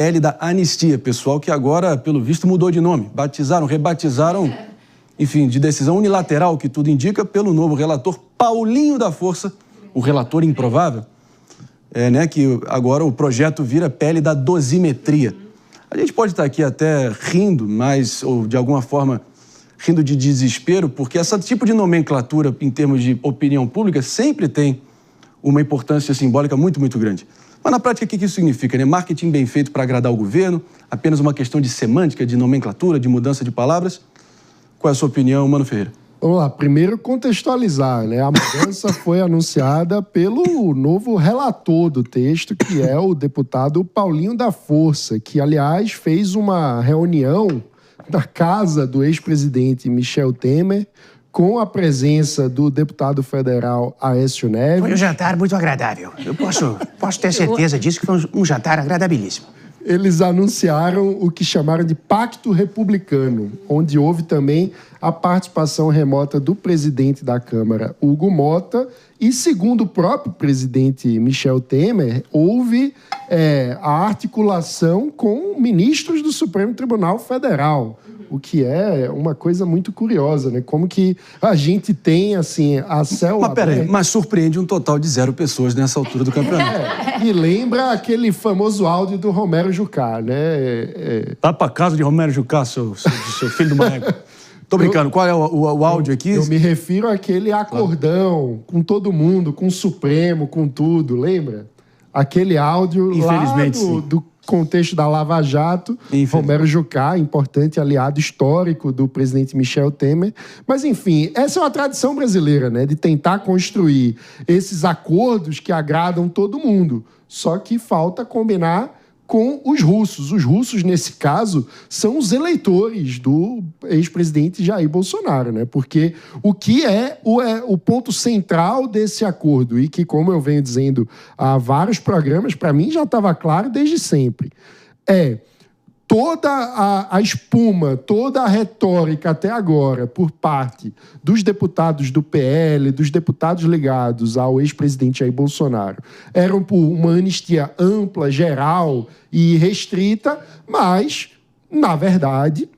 PL da Anistia, pessoal que agora, pelo visto, mudou de nome. Batizaram, rebatizaram, enfim, de decisão unilateral, que tudo indica, pelo novo relator Paulinho da Força, o relator improvável, que agora o projeto vira PL da dosimetria. A gente pode estar aqui até rindo, ou de alguma forma rindo de desespero, porque esse tipo de nomenclatura, em termos de opinião pública, sempre tem uma importância simbólica muito, muito grande. Mas na prática, o que isso significa? Marketing bem feito para agradar o governo? Apenas uma questão de semântica, de nomenclatura, de mudança de palavras? Qual é a sua opinião, Mano Ferreira? Vamos lá, primeiro contextualizar, A mudança foi anunciada pelo novo relator do texto, que é o deputado Paulinho da Força, que, aliás, fez uma reunião na casa do ex-presidente Michel Temer, com a presença do deputado federal Aécio Neves. Foi um jantar muito agradável. Eu posso ter certeza disso, que foi um jantar agradabilíssimo. Eles anunciaram o que chamaram de Pacto Republicano, onde houve também a participação remota do presidente da Câmara, Hugo Mota, e, segundo o próprio presidente Michel Temer, houve a articulação com ministros do Supremo Tribunal Federal, o que é uma coisa muito curiosa, Como que a gente tem, assim, a céu aberto... Mas peraí, mas surpreende um total de 0 pessoas nessa altura do campeonato. E lembra aquele famoso áudio do Romero Jucá, Tá pra casa de Romero Jucá, seu filho do Maego. Tô brincando, qual é o áudio aqui? Eu me refiro àquele acordão com todo mundo, com o Supremo, com tudo, lembra? Aquele áudio lá do contexto da Lava Jato, Romero Jucá, importante aliado histórico do presidente Michel Temer. Mas, enfim, essa é uma tradição brasileira, de tentar construir esses acordos que agradam todo mundo. Só que falta combinar com os russos. Os russos, nesse caso, são os eleitores do ex-presidente Jair Bolsonaro, Porque o que é o ponto central desse acordo, e que, como eu venho dizendo há vários programas, para mim já estava claro desde sempre, toda a espuma, toda a retórica até agora por parte dos deputados do PL, dos deputados ligados ao ex-presidente Jair Bolsonaro, eram por uma anistia ampla, geral e restrita, mas, na verdade,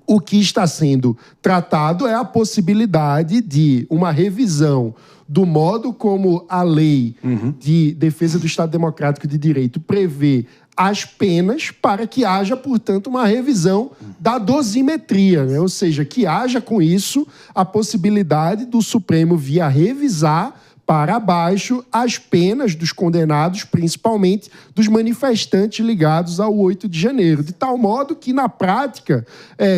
o que está sendo tratado é a possibilidade de uma revisão do modo como a lei de defesa do Estado Democrático de Direito prevê as penas, para que haja, portanto, uma revisão da dosimetria, Ou seja, que haja com isso a possibilidade do Supremo vir a revisar para baixo as penas dos condenados, principalmente dos manifestantes ligados ao 8 de janeiro, de tal modo que, na prática,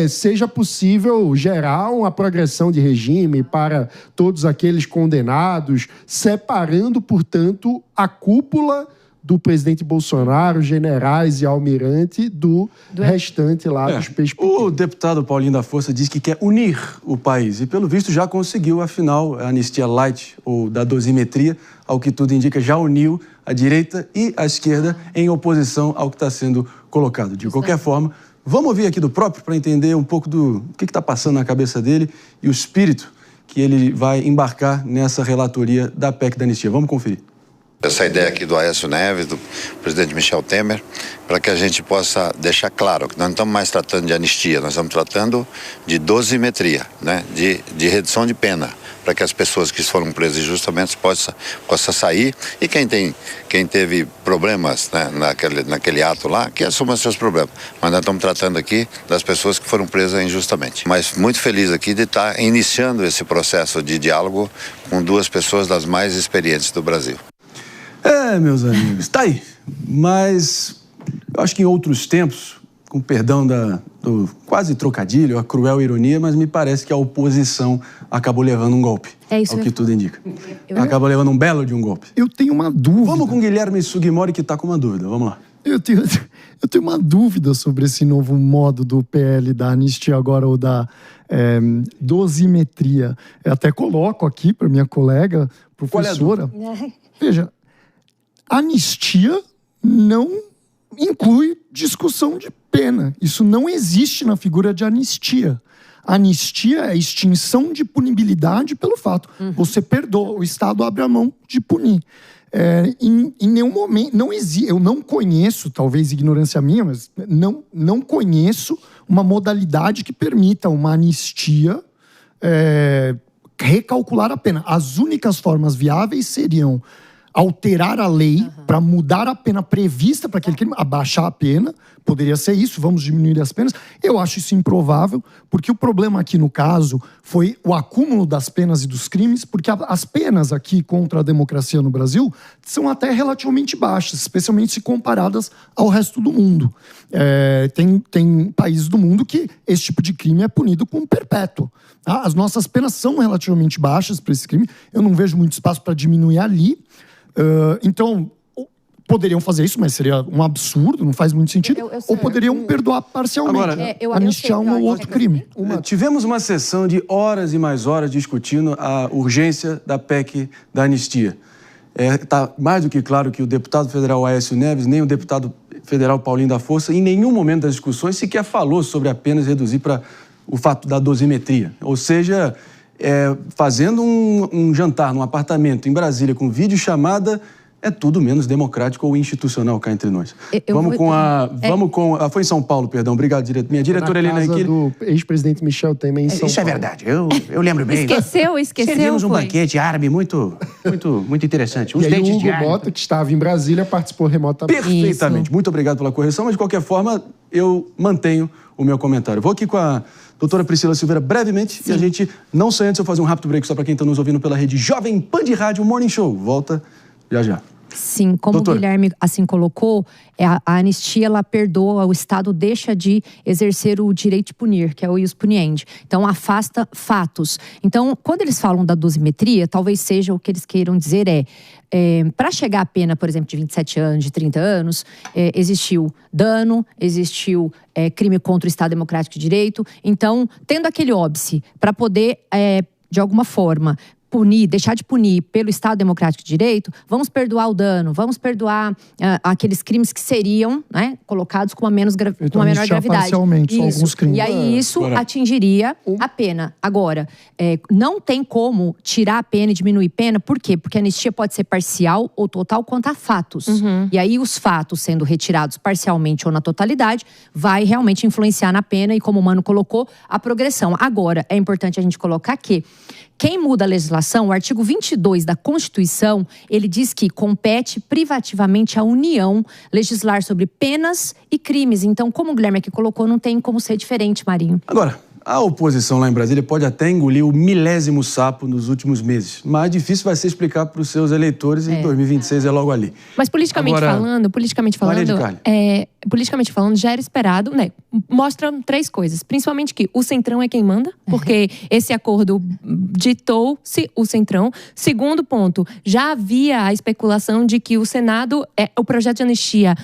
seja possível gerar uma progressão de regime para todos aqueles condenados, separando, portanto, a cúpula do presidente Bolsonaro, generais e almirante, do restante lá dos peixes pequenos. O deputado Paulinho da Força diz que quer unir o país e, pelo visto, já conseguiu, afinal, a anistia light ou da dosimetria, ao que tudo indica, já uniu a direita e a esquerda em oposição ao que está sendo colocado. De qualquer forma, vamos ouvir aqui do próprio para entender um pouco do que está passando na cabeça dele e o espírito que ele vai embarcar nessa relatoria da PEC da anistia. Vamos conferir. Essa ideia aqui do Aécio Neves, do presidente Michel Temer, para que a gente possa deixar claro que nós não estamos mais tratando de anistia, nós estamos tratando de dosimetria, de redução de pena, para que as pessoas que foram presas injustamente possam sair, e quem teve problemas naquele ato lá, que assuma seus problemas. Mas nós estamos tratando aqui das pessoas que foram presas injustamente. Mas muito feliz aqui de estar iniciando esse processo de diálogo com 2 pessoas das mais experientes do Brasil. Meus amigos, tá aí. Mas eu acho que em outros tempos, com perdão do quase trocadilho, a cruel ironia, mas me parece que a oposição acabou levando um golpe. É isso ao que tudo indica. Acabou levando um belo de um golpe. Eu tenho uma dúvida. Vamos com Guilherme Sugimori, que está com uma dúvida. Vamos lá. Eu tenho uma dúvida sobre esse novo modo do PL da anistia agora, ou da dosimetria. Eu até coloco aqui para minha colega, professora. Veja, anistia não inclui discussão de pena. Isso não existe na figura de anistia. Anistia é extinção de punibilidade pelo fato. Você perdoa, o Estado abre a mão de punir. em nenhum momento, eu não conheço, talvez ignorância minha, mas não conheço uma modalidade que permita uma anistia, recalcular a pena. As únicas formas viáveis seriam alterar a lei para mudar a pena prevista para aquele crime, abaixar a pena, poderia ser isso, vamos diminuir as penas. Eu acho isso improvável, porque o problema aqui no caso foi o acúmulo das penas e dos crimes, porque as penas aqui contra a democracia no Brasil são até relativamente baixas, especialmente se comparadas ao resto do mundo. Tem países do mundo que esse tipo de crime é punido com perpétuo. Tá? As nossas penas são relativamente baixas para esse crime, eu não vejo muito espaço para diminuir ali. Então, poderiam fazer isso, mas seria um absurdo, não faz muito sentido. Ou poderiam perdoar parcialmente, anistiar um ou outro crime. Tivemos uma sessão de horas e mais horas discutindo a urgência da PEC da anistia. Está mais do que claro que o deputado federal Aécio Neves, nem o deputado federal Paulinho da Força, em nenhum momento das discussões sequer falou sobre apenas reduzir para o fato da dosimetria. Ou seja, fazendo um jantar num apartamento em Brasília com videochamada é tudo menos democrático ou institucional cá entre nós. Foi em São Paulo, perdão. Obrigado, minha diretora Helena aqui. Do ex-presidente Michel Temer em São Paulo. Isso é verdade, eu lembro bem. Esqueceu. Servimos um banquete árabe muito interessante. E aí o Hugo Mota, que estava em Brasília, participou remotamente. Perfeitamente. Isso. Muito obrigado pela correção, mas de qualquer forma, eu mantenho o meu comentário. Vou aqui com a doutora Priscila Silveira brevemente. Sim. E a gente, não sei antes eu fazer um rápido break só para quem está nos ouvindo pela rede Jovem Pan de Rádio Morning Show. Volta já. Sim, como doutora. O Guilherme assim colocou, a anistia ela perdoa, o Estado deixa de exercer o direito de punir, que é o ius puniendi. Então afasta fatos. Então, quando eles falam da dosimetria, talvez seja o que eles queiram dizer para chegar à pena, por exemplo, de 27 anos, de 30 anos, existiu dano, existiu crime contra o Estado Democrático de Direito. Então, tendo aquele óbice para poder, de alguma forma, deixar de punir pelo Estado Democrático de Direito, vamos perdoar o dano, vamos perdoar aqueles crimes que seriam, né, colocados com uma menor gravidade. Parcialmente, alguns crimes. E aí isso atingiria a pena. Agora, não tem como tirar a pena e diminuir pena, por quê? Porque a anistia pode ser parcial ou total quanto a fatos. E aí os fatos sendo retirados parcialmente ou na totalidade, vai realmente influenciar na pena e, como o Mano colocou, a progressão. Agora, é importante a gente colocar que quem muda a legislação, o artigo 22 da Constituição, ele diz que compete privativamente à União legislar sobre penas e crimes. Então, como o Guilherme aqui colocou, não tem como ser diferente, Marinho. Agora, a oposição lá em Brasília pode até engolir o 1000º sapo nos últimos meses. Mas difícil vai ser explicar para os seus eleitores e 2026 é logo ali. Mas politicamente falando, já era esperado, né? Mostra três coisas. Principalmente que o Centrão é quem manda, porque esse acordo ditou-se o Centrão. Segundo ponto, já havia a especulação de que o Senado, o projeto de anistia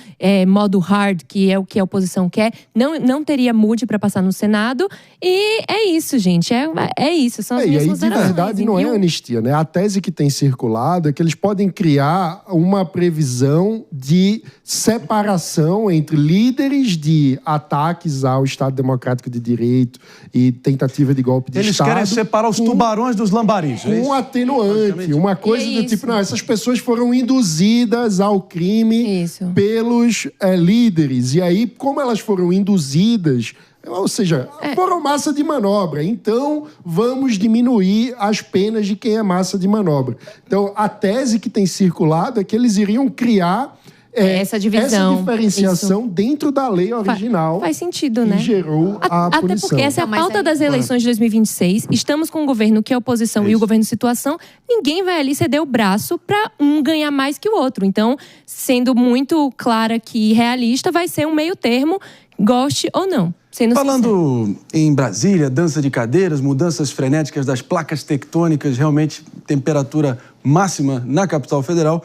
modo hard, que é o que a oposição quer, não teria mude para passar no Senado. E é isso, gente. É isso. São as minhas considerações. De verdade, não é anistia, né? A tese que tem circulado é que eles podem criar uma previsão de separação entre líderes de ataques ao Estado Democrático de Direito e tentativa de golpe de Estado. Eles querem separar os tubarões dos lambaris. Um atenuante, uma coisa do tipo, não, essas pessoas foram induzidas ao crime pelos líderes. E aí, como elas foram induzidas, ou seja, foram massa de manobra. Então, vamos diminuir as penas de quem é massa de manobra. Então, a tese que tem circulado é que eles iriam criar essa divisão, essa diferenciação dentro da lei original. Faz sentido, né? Que gerou a punição. Até porque essa é a pauta das eleições de 2026. Estamos com um governo que é oposição e o governo de situação. Ninguém vai ali ceder o braço para um ganhar mais que o outro. Então, sendo muito clara que realista, vai ser um meio termo, goste ou não. Falando em Brasília, dança de cadeiras, mudanças frenéticas das placas tectônicas, realmente temperatura máxima na capital federal.